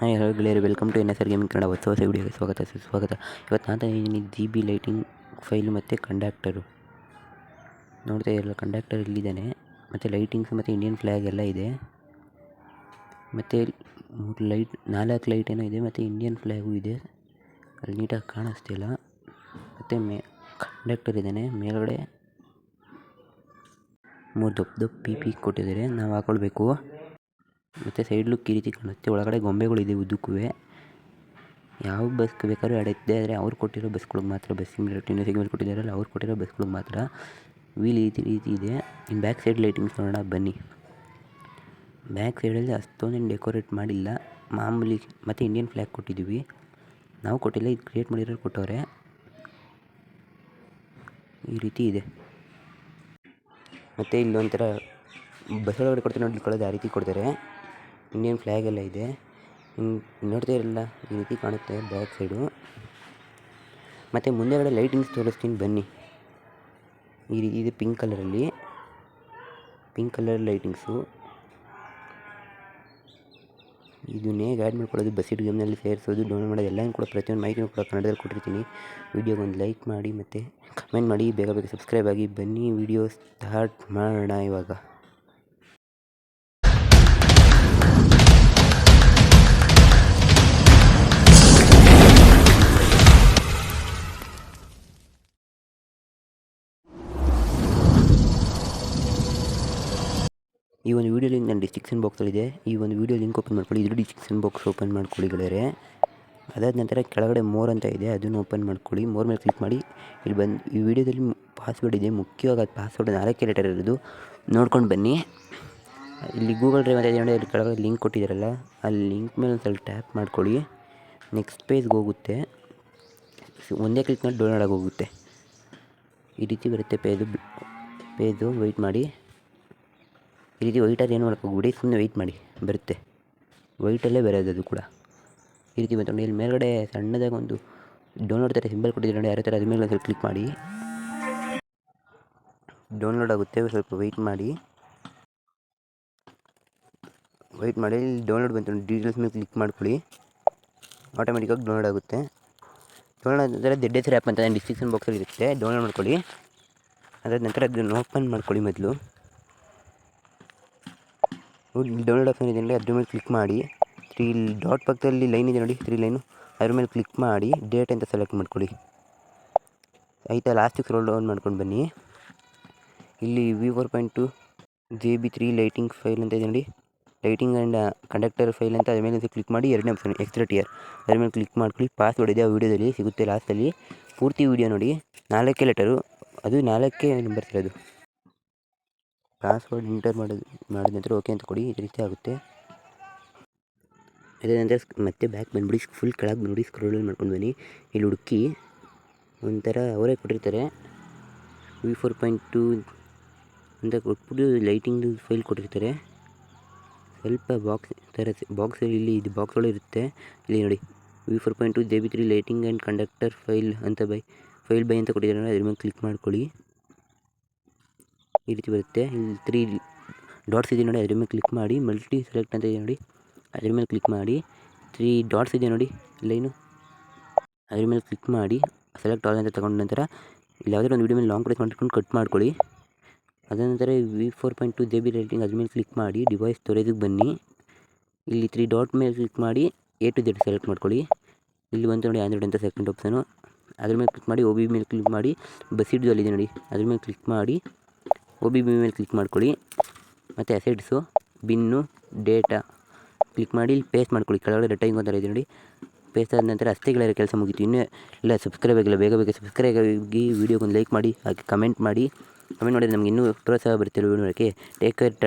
Hi hello ಗೆಳೆಯರು, welcome to NSR gaming Kannada ಹೊಸ ವಿಡಿಯೋಗೆ ಸುಸ್ವಾಗತ. ಇವತ್ತು ನಾನು ತಂದಿದ್ದೀನಿ GB ಲೈಟಿಂಗ್ ಫೈಲು ಮತ್ತು ಕಂಡಕ್ಟರು. ನೋಡ್ತಾ ಇರಲ್ಲ, ಕಂಡಕ್ಟರ್ ಇಲ್ಲಿದ್ದಾನೆ, ಮತ್ತು ಲೈಟಿಂಗ್ಸ್ ಮತ್ತು ಇಂಡಿಯನ್ ಫ್ಲ್ಯಾಗ್ ಎಲ್ಲ ಇದೆ. ಮತ್ತು 4 ಲೈಟ್ ಏನೋ ಇದೆ, ಮತ್ತು ಇಂಡಿಯನ್ ಫ್ಲ್ಯಾಗು ಇದೆ. ಅಲ್ಲಿ ನೀಟಾಗಿ ಕಾಣಿಸ್ತಿಲ್ಲ. ಮತ್ತು ಕಂಡಕ್ಟರ್ ಇದ್ದಾನೆ. ಮೇಲ್ಗಡೆ 3 ದೊಡ್ಡ PP ಕೊಟ್ಟಿದ್ದಾರೆ, ನಾವು ಹಾಕ್ಕೊಳ್ಬೇಕು. ಮತ್ತು ಸೈಡ್ ಲುಕ್ ಈ ರೀತಿ ಕಾಣುತ್ತೆ. ಒಳಗಡೆ ಗೊಂಬೆಗಳಿದೆ ಉದ್ದಕ್ಕೂ. ಯಾವ ಬಸ್ಗೆ ಬೇಕಾದ್ರೂ ಎಡೈತೆ, ಆದರೆ ಅವ್ರು ಕೊಟ್ಟಿರೋ ಬಸ್ಗಳಿಗೆ ಮಾತ್ರ, ಬಸ್ ಸಿಗ್ನಲ್ ಕೊಟ್ಟಿದ್ದಾರಲ್ಲ, ಅವ್ರು ಕೊಟ್ಟಿರೋ ಬಸ್ಗಳಿಗೆ ಮಾತ್ರ ವೀಲ್ ಈ ರೀತಿ ಇದೆ. ಇನ್ನು ಬ್ಯಾಕ್ ಸೈಡ್ ಲೈಟಿಂಗ್ಸ್ ನೋಡೋಣ ಬನ್ನಿ. ಬ್ಯಾಕ್ ಸೈಡಲ್ಲಿ ಅಷ್ಟೊಂದೇನು ಡೆಕೋರೇಟ್ ಮಾಡಿಲ್ಲ, ಮಾಮೂಲಿ. ಮತ್ತು ಇಂಡಿಯನ್ ಫ್ಲ್ಯಾಗ್ ಕೊಟ್ಟಿದ್ದೀವಿ, ನಾವು ಕೊಟ್ಟಿಲ್ಲ, ಇದು ಕ್ರಿಯೇಟ್ ಮಾಡಿರೋರು ಕೊಟ್ಟವ್ರೆ. ಈ ರೀತಿ ಇದೆ. ಮತ್ತು ಇಲ್ಲೊಂಥರ ಬಸ್ ಒಳಗಡೆ ಕೊಡ್ತಾರೆ ನೋಡಿ, ಇಟ್ಕೊಳ್ಳೋದು ಆ ರೀತಿ ಕೊಡ್ತಾರೆ. ಇಂಡಿಯನ್ ಫ್ಲ್ಯಾಗ್ ಎಲ್ಲ ಇದೆ. ನೋಡ್ತಾ ಇರಲ್ಲ, ಈ ರೀತಿ ಕಾಣುತ್ತೆ ಬ್ಯಾಕ್ ಸೈಡು. ಮತ್ತು ಮುಂದೆಗಡೆ ಲೈಟಿಂಗ್ಸ್ ತೋರಿಸ್ತೀನಿ ಬನ್ನಿ. ಈ ರೀತಿ ಇದೆ, ಪಿಂಕ್ ಕಲರ್ ಲೈಟಿಂಗ್ಸು. ಇದನ್ನೇ ಆ್ಯಡ್ ಮಾಡ್ಕೊಳ್ಳೋದು, ಬಸ್ಸಿಡ್ ಗೇಮ್ನಲ್ಲಿ ಸೇರಿಸೋದು, ಡೌನ್ಲೋಡ್ ಮಾಡೋದು ಎಲ್ಲನೂ ಕೂಡ ಪ್ರತಿಯೊಂದು ಮಾಹಿತಿನೂ ಕೂಡ ಕನ್ನಡದಲ್ಲಿ ಕೊಟ್ಟಿರ್ತೀನಿ. ವಿಡಿಯೋಗೆ ಒಂದು ಲೈಕ್ ಮಾಡಿ ಮತ್ತು ಕಮೆಂಟ್ ಮಾಡಿ, ಬೇಗ ಸಬ್ಸ್ಕ್ರೈಬ್ ಆಗಿ. ಬನ್ನಿ ವಿಡಿಯೋ ಸ್ಟಾರ್ಟ್ ಮಾಡೋಣ ಇವಾಗ. ಈ ಒಂದು ವಿಡಿಯೋ ಲಿಂಕ್ ನನ್ನ ಡಿಸ್ಕ್ರಿಪ್ಷನ್ ಬಾಕ್ಸಲ್ಲಿದೆ. ಈ ಒಂದು ವಿಡಿಯೋ ಲಿಂಕ್ ಓಪನ್ ಮಾಡ್ಕೊಳ್ಳಿ, ಇದ್ರ ಡಿಸ್ಕ್ರಿಪ್ಷನ್ ಬಾಕ್ಸ್ ಓಪನ್ ಮಾಡ್ಕೊಳ್ಳಿ ಗೆಳೆಯರೆ. ಅದಾದ ನಂತರ ಕೆಳಗಡೆ ಮೋರ್ ಅಂತ ಇದೆ, ಅದನ್ನು ಓಪನ್ ಮಾಡ್ಕೊಳ್ಳಿ. ಮೋರ್ ಮೇಲೆ ಕ್ಲಿಕ್ ಮಾಡಿ. ಇಲ್ಲಿ ಬಂದು ಈ ವಿಡಿಯೋದಲ್ಲಿ ಪಾಸ್ವರ್ಡ್ ಇದೆ, ಮುಖ್ಯವಾಗಿ ಅದು ಪಾಸ್ವರ್ಡ್ 4 ಲೆಟರ್ ಇರೋದು ನೋಡ್ಕೊಂಡು ಬನ್ನಿ. ಇಲ್ಲಿ ಗೂಗಲ್ ಡ್ರೈವ್ ಅಂತ ಇದೆ ನೋಡಿ, ಅಲ್ಲಿ ಕೆಳಗಡೆ ಲಿಂಕ್ ಕೊಟ್ಟಿದ್ದಾರಲ್ಲ, ಅಲ್ಲಿ ಲಿಂಕ್ ಮೇಲೆ ಒಂದು ಸ್ವಲ್ಪ ಟ್ಯಾಪ್ ಮಾಡ್ಕೊಳ್ಳಿ. ನೆಕ್ಸ್ಟ್ ಪೇಜ್ಗೆ ಹೋಗುತ್ತೆ, ಒಂದೇ ಕ್ಲಿಕ್ ಮಾಡಿ ಡೌನ್ಲೋಡ್ ಆಗಿ ಹೋಗುತ್ತೆ. ಈ ರೀತಿ ಬರುತ್ತೆ ಪೇಜು. ವೆಯ್ಟ್ ಮಾಡಿ. ಈ ರೀತಿ ವೈಟಾಗಿ ಏನು ಮಾಡ್ಕೋಬಿಡಿ, ಸುಮ್ಮನೆ ವೆಯ್ಟ್ ಮಾಡಿ, ಬರುತ್ತೆ. ವೈಟಲ್ಲೇ ಬರೋದು ಅದು ಕೂಡ. ಈ ರೀತಿ ಬಂತು ನೋಡಿ. ಇಲ್ಲಿ ಮೇಲ್ಗಡೆ ಸಣ್ಣದಾಗಿ ಒಂದು ಡೌನ್ಲೋಡ್ ಥರ ಸಿಂಬಲ್ ಕೊಟ್ಟಿದ್ದಾರೆ ನೋಡಿ, ಯಾರೋ ಥರ ಅದ್ರ ಮೇಲೆ ಸ್ವಲ್ಪ ಕ್ಲಿಕ್ ಮಾಡಿ. ಡೌನ್ಲೋಡ್ ಆಗುತ್ತೆ, ಸ್ವಲ್ಪ ವೆಯ್ಟ್ ಮಾಡಿ. ಇಲ್ಲಿ ಡೌನ್ಲೋಡ್ ಬಂತು ನೋಡಿ, ಡೀಟೇಲ್ಸ್ ಮೇಲೆ ಕ್ಲಿಕ್ ಮಾಡ್ಕೊಳ್ಳಿ. ಆಟೋಮೆಟಿಕ್ಕಾಗಿ ಡೌನ್ಲೋಡ್ ಆಗುತ್ತೆ. ಡೌನ್ಲೋಡ್ ಆದ ನಂತರ ZSR ಆ್ಯಪ್ ಅಂತ ಡಿಸ್ಕ್ರಿಪ್ಷನ್ ಬಾಕ್ಸಲ್ಲಿ ಇರುತ್ತೆ, ಡೌನ್ಲೋಡ್ ಮಾಡ್ಕೊಳ್ಳಿ. ಅದಾದ ನಂತರ ಅದನ್ನು ಓಪನ್ ಮಾಡ್ಕೊಳ್ಳಿ. ಮೊದಲು ಡೌನ್ಲೋಡ್ ಆಪ್ಷನ್ ಇದೆ ನೋಡಿ, ಅದ್ರ ಮೇಲೆ ಕ್ಲಿಕ್ ಮಾಡಿ. 3 ಡಾಟ್ ಪಕ್ಕದಲ್ಲಿ ಲೈನ್ ಇದೆ ನೋಡಿ, 3 ಲೈನು, ಅದ್ರ ಮೇಲೆ ಕ್ಲಿಕ್ ಮಾಡಿ ಡೇಟ್ ಅಂತ ಸೆಲೆಕ್ಟ್ ಮಾಡ್ಕೊಳ್ಳಿ. ಆಯಿತಾ, ಲಾಸ್ಟಿಗೆ ಸ್ಕ್ರೋಲ್ ಡೌನ್ ಮಾಡ್ಕೊಂಡು ಬನ್ನಿ. ಇಲ್ಲಿ V4.2 GB 3 ಲೈಟಿಂಗ್ ಫೈಲ್ ಅಂತ ಇದೆ ನೋಡಿ, ಲೈಟಿಂಗ್ ಆ್ಯಂಡ್ ಕಂಡಕ್ಟರ್ ಫೈಲ್ ಅಂತ. ಅದ್ರ ಮೇಲೆ ಕ್ಲಿಕ್ ಮಾಡಿ. 2ನೇ ಆಪ್ಷನ್ ಎಕ್ಸ್ಟ್ರಾ ಅದ್ರ ಮೇಲೆ ಕ್ಲಿಕ್ ಮಾಡ್ಕೊಳ್ಳಿ. ಪಾಸ್ವರ್ಡ್ ಇದೆ, ಆ ವಿಡಿಯೋದಲ್ಲಿ ಸಿಗುತ್ತೆ ಲಾಸ್ಟಲ್ಲಿ. ಪೂರ್ತಿ ವಿಡಿಯೋ ನೋಡಿ, 4 ಲೆಟರು, ಅದು 4 ನಂಬರ್ಸ್ ಇರೋದು. ಪಾಸ್ವರ್ಡ್ ಎಂಟರ್ ಮಾಡಿದ ನಂತರ ಓಕೆ ಅಂತ ಕೊಡಿ. ಈ ರೀತಿ ಆಗುತ್ತೆ. ಅದೇ ನಂತರ ಮತ್ತೆ ಬ್ಯಾಕ್ ಬಂದುಬಿಡಿ, ಫುಲ್ ಕೆಳಗೆ ನೋಡಿ, ಸ್ಕ್ರೋಲ್ ಮಾಡ್ಕೊಂಡು ಬನ್ನಿ. ಇಲ್ಲಿ ಹುಡುಕಿ ಒಂಥರ ಅವರೇ ಕೊಟ್ಟಿರ್ತಾರೆ, V4.2 ಅಂತ ಕೊಟ್ಬಿಟ್ಟು ಲೈಟಿಂಗ್ ಫೈಲ್ ಕೊಟ್ಟಿರ್ತಾರೆ. ಸ್ವಲ್ಪ ಬಾಕ್ಸಲ್ಲಿ ಇಲ್ಲಿ ಇದು ಬಾಕ್ಸ್ ಒಳಗೆ ಇರುತ್ತೆ. ಇಲ್ಲಿ ನೋಡಿ, V4.2 GB 3 lighting and conductor file ಅಂತ ಫೈಲ್ ಬೈ ಅಂತ ಕೊಟ್ಟಿದ್ದಾರೆ. ಅದ್ರ ಮೇಲೆ ಕ್ಲಿಕ್ ಮಾಡ್ಕೊಳ್ಳಿ. ಈ ರೀತಿ ಬರುತ್ತೆ. ಇಲ್ಲಿ 3 ಡಾಟ್ಸ್ ಇದೆ ನೋಡಿ, ಅದ್ರ ಮೇಲೆ ಕ್ಲಿಕ್ ಮಾಡಿ. ಮಲ್ಟಿ ಸೆಲೆಕ್ಟ್ ಅಂತ ಇದೆ ನೋಡಿ, ಅದ್ರ ಮೇಲೆ ಕ್ಲಿಕ್ ಮಾಡಿ. 3 ಡಾಟ್ಸ್ ಇದೆ ನೋಡಿ, ಲೈನು, ಅದ್ರ ಮೇಲೆ ಕ್ಲಿಕ್ ಮಾಡಿ. ಸೆಲೆಕ್ಟ್ ಆಲ್ ಅಂತ ತಗೊಂಡ ನಂತರ ಇಲ್ಲಿ ಯಾವುದಾದ್ರು ಒಂದು ವಿಡಿಯೋ ಮೇಲೆ ಲಾಂಗ್ ಪ್ರೆಸ್ ಮಾಡ್ಕೊಂಡು ಕಟ್ ಮಾಡ್ಕೊಳ್ಳಿ. ಅದ ನಂತರ V4.2 GB ಲೈಟಿಂಗ್ ಅದ್ರ ಮೇಲೆ ಕ್ಲಿಕ್ ಮಾಡಿ, ಡಿವೈಸ್ ಸ್ಟೋರೇಜಿಗೆ ಬನ್ನಿ. ಇಲ್ಲಿ 3 ಡಾಟ್ ಮೇಲೆ ಕ್ಲಿಕ್ ಮಾಡಿ A to Z ಸೆಲೆಕ್ಟ್ ಮಾಡ್ಕೊಳ್ಳಿ. ಇಲ್ಲಿ ಬಂತು ನೋಡಿ ಆಂಡ್ರಾಯ್ಡ್ ಅಂತ ಸೆಕೆಂಡ್ ಆಪ್ಷನು, ಅದ್ರ ಮೇಲೆ ಕ್ಲಿಕ್ ಮಾಡಿ. OBB ಮೇಲೆ ಕ್ಲಿಕ್ ಮಾಡಿ. ಬಸ್ಸಿಡ್ದು ಅಲ್ಲಿದೆ ನೋಡಿ, ಅದ್ರ ಮೇಲೆ ಕ್ಲಿಕ್ ಮಾಡಿ OBB ಮೇಲೆ ಕ್ಲಿಕ್ ಮಾಡ್ಕೊಳ್ಳಿ. ಮತ್ತು ಅಸೆಟ್ಸು, ಬಿನ್ನು, ಡೇಟಾ ಕ್ಲಿಕ್ ಮಾಡಿ. ಇಲ್ಲಿ ಪೇಸ್ಟ್ ಮಾಡ್ಕೊಳ್ಳಿ. ಕೆಳಗಡೆ ರೆಟೈಂಗ್ ಅಂತ ಇದೆ ನೋಡಿ, ಪೇಸ್ಟ್ ಆದ ನಂತರ ಅಷ್ಟೇ ಗೆಳೆಯರ ಕೆಲಸ ಮುಗೀತು. ಇನ್ನೂ ಇಲ್ಲ ಸಬ್ಸ್ಕ್ರೈಬ್ ಆಗಿಲ್ಲ, ಬೇಗ ಸಬ್ಸ್ಕ್ರೈಬ್ ಆಗಿ, ವಿಡಿಯೋಗೊಂದು ಲೈಕ್ ಮಾಡಿ, ಹಾಗೆ ಕಮೆಂಟ್ ಮಾಡಿದರೆ ನಮಗೆ ಇನ್ನೂ ಪ್ರೋತ್ಸಾಹ ಬರುತ್ತೆ ವಿಡಿಯೋ ನೋಡೋಕ್ಕೆ. Take care.